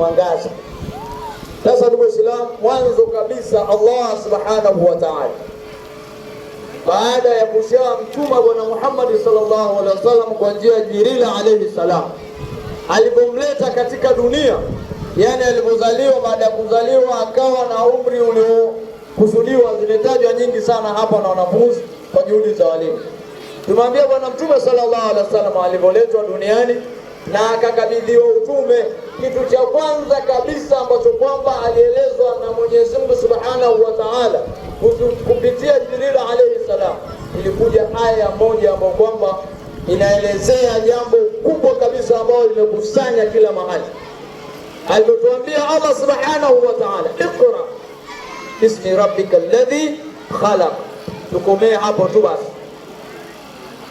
mwangaza. Sasa ndugu Waislamu, mwanzo kabisa Allah subhanahu wa ta'ala baada ya kushamtuma Bwana Muhammad sallallahu alaihi wasallam kwa njia ya Jibril alayhi salam, alipomleta katika dunia, yani alipozaliwa, baada ya kuzaliwa akawa na umri uliokusudiwa, zimetajwa nyingi sana hapa na wanafunzi kwa juhudi za walimu. Tumwambia Bwana Mtume sallallahu alaihi wasallam alipoletwa duniani na akakabidhiwa utume, kitu cha kwanza kabisa ambacho kwamba alielezwa na Mwenyezi Mungu Subhanahu wa Ta'ala kupitia Jibril alayhi salam, ilikuja aya moja ambayo kwamba inaelezea jambo kubwa kabisa ambalo limekusanya kila mahali. Alipotuambia Allah Subhanahu wa Ta'ala, iqra bismi rabbika alladhi khalaq. Tukomee hapo tu basi.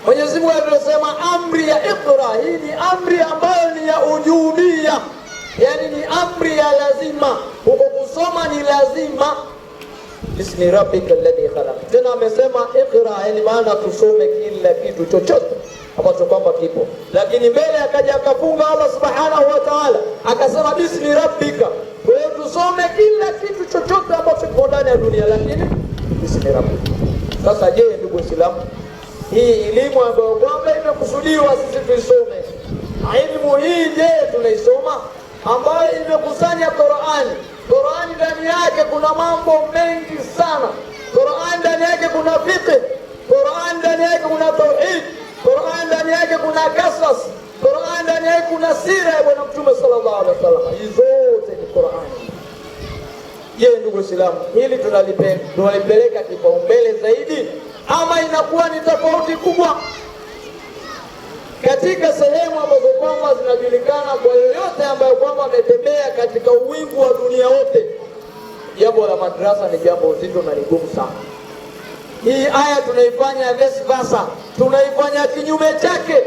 Mwenyezi Mungu alisema amri ya iqra, hii ni amri ambayo ni ya ujubia, yani ni amri ya lazima, huko kusoma ni lazima. Bismi rabbika alladhi khalaq. Tena amesema iqra, yani maana tusome kila kitu chochote ambacho kwamba kipo, lakini mbele akaja akafunga Allah Subhanahu wa Ta'ala akasema bismi rabbika. Kwa hiyo tusome kila kitu chochote ambacho kipo ndani ya dunia, lakini bismi rabbika. Sasa je, ndugu Waislamu, hii elimu ambayo kwamba imekusudiwa sisi tuisome, elimu hii je tunaisoma, ambayo imekusanya Qur'ani. Qur'ani ndani yake kuna mambo mengi sana. Qur'ani ndani yake kuna fiqh, Qur'ani ndani yake kuna tauhid, Qur'ani ndani yake kuna qasas, Qur'ani ndani yake kuna sira ya Bwana Mtume sallallahu alaihi wasallam. Hizo zote ni Qur'ani. Je, ndugu Waislamu, hili tunalipeleka kipaumbele zaidi ama inakuwa ni tofauti kubwa? Katika sehemu ambazo kwamba zinajulikana kwa yoyote ambayo kwamba ametembea katika uwingu wa dunia wote, jambo la madrasa ni jambo zito na gumu sana. Hii aya tunaifanya vice versa, tunaifanya kinyume chake,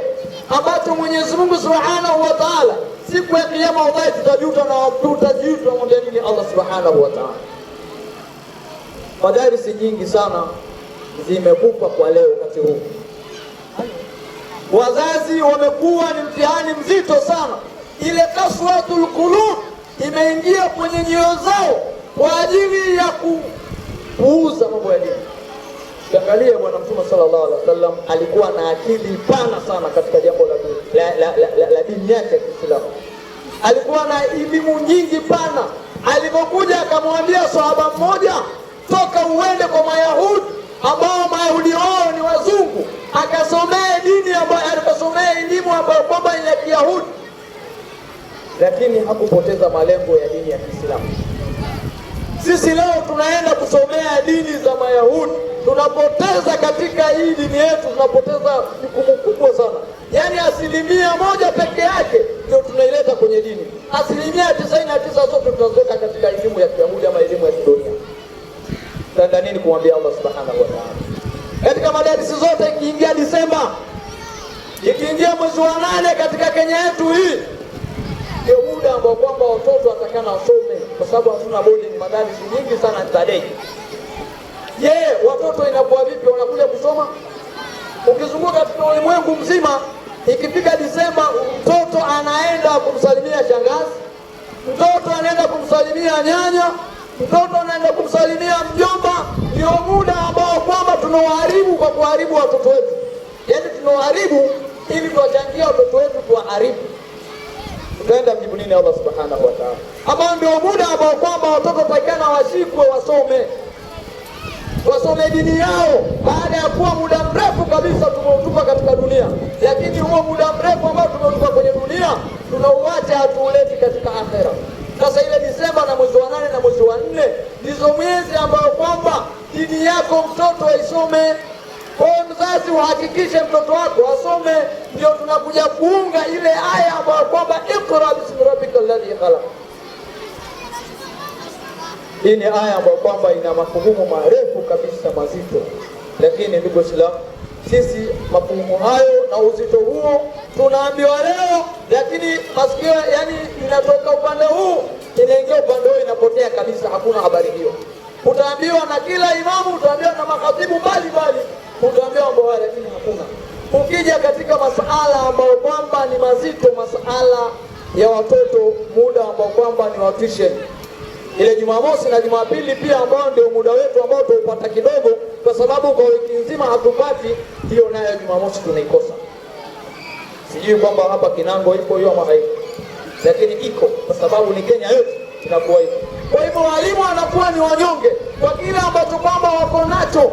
ambacho Mwenyezi Mungu Subhanahu wa Ta'ala siku ya kiyama wallahi tutajuta na tutajuta mwambie nini Allah Subhanahu wa Ta'ala. Madarisi nyingi sana zimekufa kwa leo wakati huu. Wazazi wamekuwa ni mtihani mzito sana. Ile kaswatul qulub imeingia kwenye nyoyo zao kwa ajili ya kuuza mambo ya dini. Angalia Bwana Mtume sallallahu alaihi wasallam alikuwa na akili pana sana katika jambo la dini yake ya Kiislamu. Alikuwa na elimu nyingi pana. Alipokuja akamwambia sahaba mmoja, toka uende kwa Mayahudi ambao Mayahudi wao ni wazungu, akasomea dini ambayo alikasomea elimu ambayo kwamba ni ya Kiyahudi, lakini hakupoteza malengo ya dini ya Kiislamu. Sisi leo tunaenda kusomea dini za Mayahudi, tunapoteza katika hii dini yetu, tunapoteza jukumu kubwa sana. Yani 1% peke yake ndio tunaileta kwenye dini. 99% zote tunaziweka katika elimu ya Kiyahudi ama elimu ya kidunia. Tanda nini kumwambia Allah Subhanahu wa Ta'ala? Katika madarisi zote ikiingia Disemba, ikiingia mwezi wa 8 katika Kenya yetu hii, ndio muda ambao kwamba watoto watakana wasome, kwa sababu hatuna boarding, madarisi nyingi sana tadei. Je, watoto inakuwa vipi wanakuja kusoma? Ukizunguka katika ulimwengu mzima, ikifika Disemba mtoto anaenda kumsalimia shangazi, mtoto anaenda kumsalimia nyanya, mtoto anaenda kumsalimia mjomba. Ndio muda ambao kwamba tunawaharibu kwa kuharibu watoto wetu. Yaani tunawaharibu ili tuwachangia watoto wetu tuwaharibu. Tutaenda mjibu nini Allah Subhanahu wa Ta'ala? Ambao ndio muda ambao kwamba watoto takana washikwe wasome dini yao, baada ya kuwa muda mrefu kabisa tumeutupa katika dunia. Lakini huo muda mrefu ambao tumeutupa kwenye dunia tunauacha, hatuuleti katika akhera. Sasa ile Disemba na mwezi wa 8 na mwezi wa 4 ndizo miezi ambayo kwamba dini yako mtoto aisome. Kwa mzazi uhakikishe mtoto wako asome. Ndio tunakuja kuunga ile aya ambayo kwamba iqra bismi rabbika alladhi khalaq. Hii ni aya ambayo kwamba ina mafuhumu marefu kabisa mazito, lakini ndugu Waislamu, sisi mafuhumu hayo na uzito huo tunaambiwa leo, lakini masikio yani inatoka upande huu inaingia upande huu, inapotea kabisa, hakuna habari hiyo. Utaambiwa na kila imamu, utaambiwa na makatibu mbalimbali, utaambiwa mambo haya, lakini hakuna. Ukija katika masuala ambayo kwamba ni mazito, masuala ya watoto, muda ambao kwamba ni wa tuition. Ile Jumamosi na Jumapili pia ambao ndio muda wetu ambao tuupata kidogo, kwa sababu kwa wiki nzima hatupati, hiyo nayo Jumamosi tunaikosa. Sijui kwamba hapa Kinango iko hiyo ama haipo, lakini iko, kwa sababu ni Kenya yote inakuwa hivyo. Kwa hivyo walimu wanakuwa ni wanyonge kwa kile ambacho kwamba wako nacho,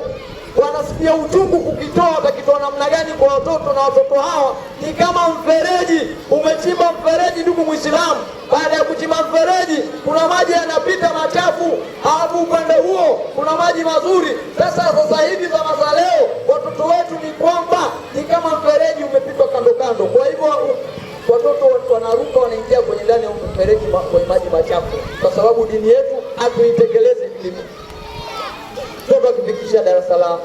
wanasikia uchungu kukitoa. Watakitoa namna gani kwa watoto? Na watoto hawa ni kama mfereji. Umechimba mfereji, ndugu Muislamu, baada ya kuchimba mfereji kuna maji yanapita machafu, halafu upande huo kuna maji mazuri. Sasa hivi za leo watoto wetu ni kwamba ni kama mfereji umepitwa kando kando. Kwa hivyo watoto wanaruka, wanaingia kwenye ndani ya mfereji kwenye maji machafu, kwa sababu dini yetu hatuitekeleze vilivyo. Mtoto akifikisha darasa la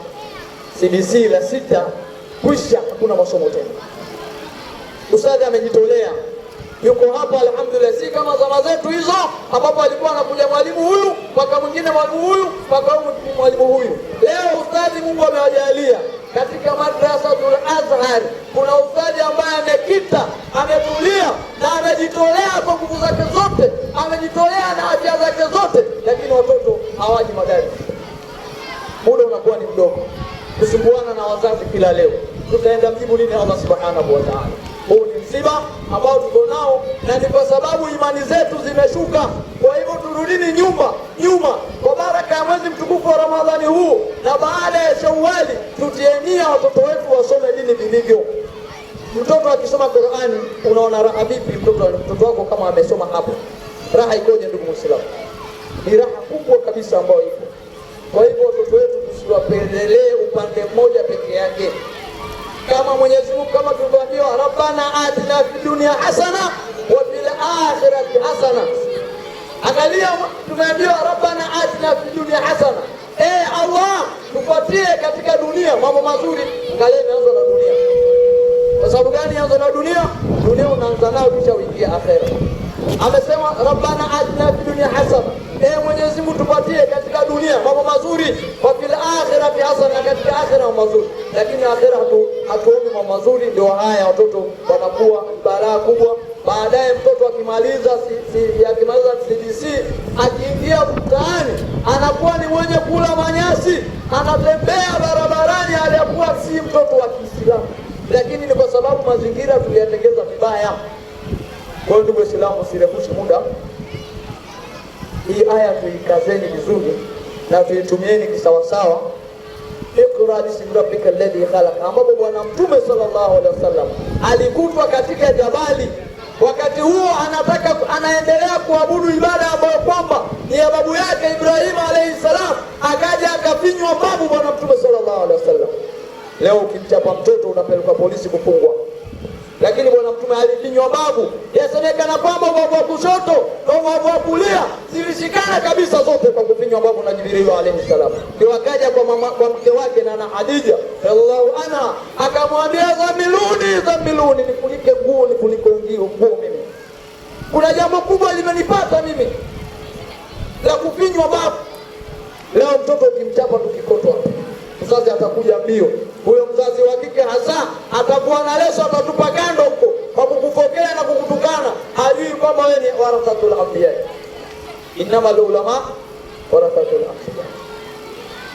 CBC la 6 kwisha, hakuna masomo tena. Ustadhi amejitolea, yuko hapa alhamdulillah, si kama zama zetu hizo ambapo alikuwa anakuja mwalimu huyu mpaka mwingine mwalimu huyu mpaka mwalimu huyu. Leo ustadhi, Mungu amewajalia katika Madrasatul Azhar, kuna ustadhi ambaye amekita, ametulia na amejitolea kwa nguvu zake zote, amejitolea na afya zake zote, lakini watoto hawaji madari. Muda unakuwa ni mdogo, kusumbuana na wazazi kila leo. Tutaenda mjibu lini Allah subhanahu wa ta'ala? Huu ni msiba ambao tuko nao, na ni kwa sababu imani zetu zimeshuka. Kwa hivyo turudini nyuma kwa baraka ya mwezi mtukufu wa Ramadhani huu, na baada ya Shawwali tutie nia watoto wetu wasome dini vilivyo. Mtoto akisoma Qur'ani, unaona raha vipi? Mtoto wako kama amesoma hapo, raha ikoje ndugu Muislamu? Ni raha kubwa kabisa ambayo iko. Kwa hivyo watoto wetu tusiwapendelee upande mmoja peke yake. Kama Mwenyezi Mungu, kama tulivyoambiwa, Rabbana atina fid dunya hasana wa fil akhirati hasana. Angalia, tumeambiwa Rabbana atina fid dunya hasana. Allah, tupatie katika dunia mambo mazuri. Angalia, inaanza na dunia. Kwa sababu gani inaanza na dunia? Dunia unaanza nayo kisha uingia akhera. Amesema Rabbana atina fid dunya hasana. Mwenyezi Mungu tupatie katika dunia mambo mazuri, wa fil akhirati hasana, katika akhera mambo mazuri. Lakini akhera hatuombi mambo mazuri, ndio haya watoto wanakuwa balaa kubwa. Baadaye mtoto akimaliza CBC, akiingia mtaani anakuwa ni mwenye kula manyasi, anatembea barabarani aliyakuwa si mtoto wa Kiislamu, lakini ni kwa sababu mazingira tuliyatengeza vibaya. Kwa hiyo ndugu Waislamu, usirefushe muda. Hii aya tuikazeni vizuri na tuitumieni kisawasawa. Iqra bismi rabbika alladhi khalaq, ambapo Bwana Mtume sallallahu alaihi wasallam alikutwa katika jabali. Wakati huo anaendelea kuabudu ibada ambayo kwamba ni ya babu yake Ibrahim alayhi salam, akaja akafinywa babu Bwana Mtume sallallahu alaihi wasallam. Leo ukimchapa mtoto unapelekwa polisi kufungwa, lakini Bwana Mtume alifinywa babu. Yasemekana kwamba babu wa kushoto na babu wa kulia zilishikana kabisa zote kwa kufinywa babu na Jibril alayhi salam. Ndio akaja kwa mke wake na Khadija radhiallahu anha, akamwambia zamiluni, nifunike nguo, nifunike nguo mimi. Kuna jambo kubwa limenipata mimi la kufinywa babu. Leo mtoto ukimchapa tukikotwa, mzazi atakuja mbio. Huyo mzazi wa kike hasa atakuwa na leso, atatupa kando huko kwa kukufokea na kukutukana. Hajui kwamba wewe ni warathatul anbiya. Innamal ulama warathatul anbiya.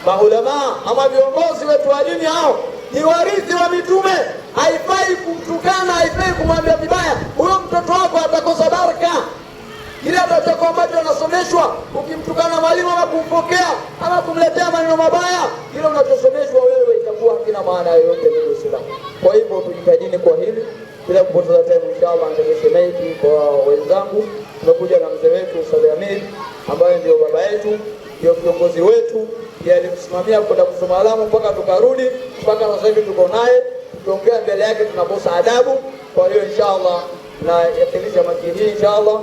Maulama ama viongozi wetu wa dini hao ni warithi wa mitume. Haifai kumtukana, haifai kumwambia vibaya. Huyo mtoto wako atakosa baraka. Kile atachokuwa ambacho anasomeshwa, ukimtukana mwalimu ama kumpokea ama kumletea maneno mabaya, kile unachosomeshwa wewe itakuwa hakina maana yoyote ndugu Waislamu. Kwa hivyo tujitahidini kwa hili bila kupoteza time. Inshallah nitakesemeki kwa wenzangu. Tumekuja na mzee wetu Ustadh Amir ambaye ndio baba yetu, ndio kiongozi wetu, ndiye alimsimamia kwenda kusoma alamu mpaka tukarudi, mpaka sasa hivi tuko naye, tuongea mbele yake tunakosa adabu. Kwa hiyo inshallah na yakilisha makini inshallah,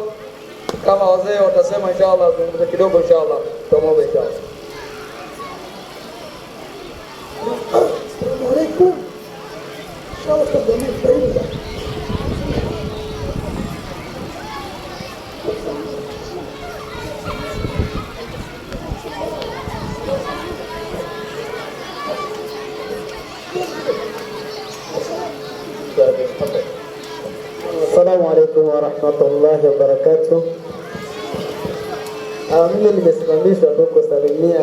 kama wazee watasema inshallah zungumza kidogo inshallah, tuombe inshallah. Assalamu alaykum. Inshallah tafadhali karibu. Assalamu alaykum alaikum warahmatullahi wabarakatuh. Mimi nimesimamishwa tu kusalimia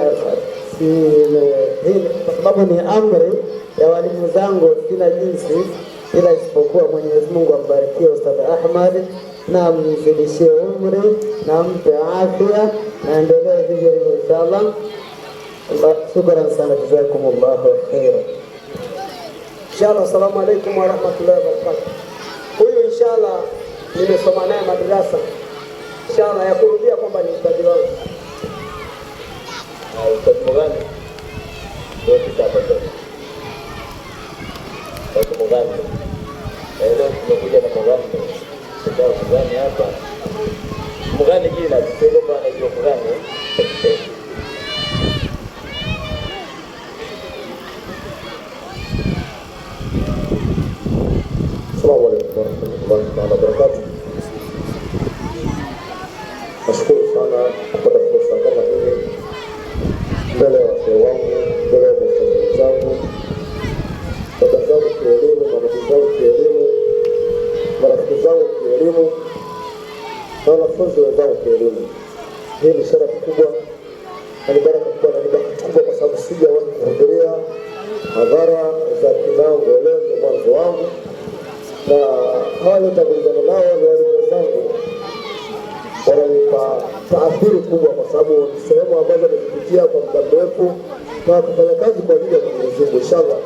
hii kwa sababu ni amri ya walimu zangu, sina jinsi ila isipokuwa Mwenyezi Mungu ambarikie Ustadh Ahmad na amzidishie umri na ampe afya na endelee hivyo hivyo inshallah. Shukran sana, jazakumullahu khairan. Inshallah, assalamu alaikum warahmatullahi wabarakatuh. Huyu inshallah nimesoma naye madrasa, inshallah ya kurudia kwamba ni ustadhi wangu. Ustadhi Mugani ndio kitapata. Ustadhi Mugani leo tumekuja na Mugani. Ndio Mugani hapa. Mugani kila sio bwana, ndio Mugani. Assalamu alaikum warahmatullahi wabarakatuh. Nashukuru sana kupata fursa kama hii mbele ya wazee wangu, mbele ya wanafunzi zangu, dada zangu kielimu, mamazi zangu kielimu, marafiki zangu kielimu na wanafunzi wenzangu kielimu. Hii ni sharafu kubwa na ni baraka kubwa na ni bahati kubwa kwa sababu sijawahi kuhudhuria hadhara za Kinango. Leo ni mwanzo wangu na hawa nitagulizana nao ni walimu zangu, wananipa taathiri kubwa kwa sababu ni sehemu ambazo nimepitia kwa muda mrefu na kufanya kazi kwa ajili ya Mwenyezi Mungu. Inshallah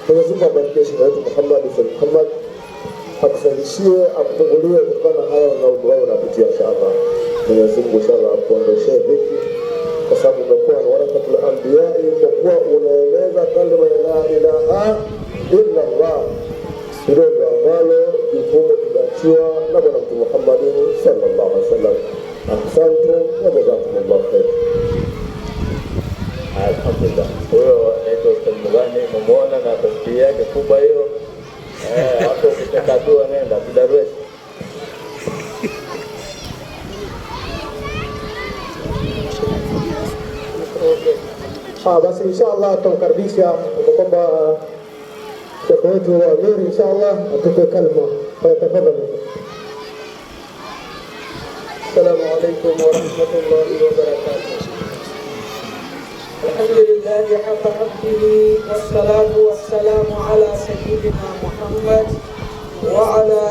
Mwenyezi Mungu abarikie Sheikh wetu Muhammad Muhammad, akusanyishie, akufungulie kutokana na hayo na wao unapitia inshallah. Mwenyezi Mungu inshallah akuondoshee dhiki kwa sababu umekuwa ni warakatul anbiya, kwa kuwa unaeleza kalima la ilaha illa Allah. Ndio ambalo jukumu tunachiwa na Bwana Mtume Muhammad sallallahu alaihi wasallam. Asante na jazakumullahu khair. Alhamdulillah. Huyo anaitwa Ustadhi Mugani, mumeona na tasbih yake kubwa hiyo. Hapo ukitaka dua nenda Darwesh. Basi inshallah tutamkaribisha kwamba Sheikh wetu Amir inshallah atupe kalima. Tafadhali. Assalamu alaykum wa rahmatullahi wa barakatuh. Alhamdulillahi haqqa hamdihi wassalatu wassalamu ala sayyidina Muhammad wa ala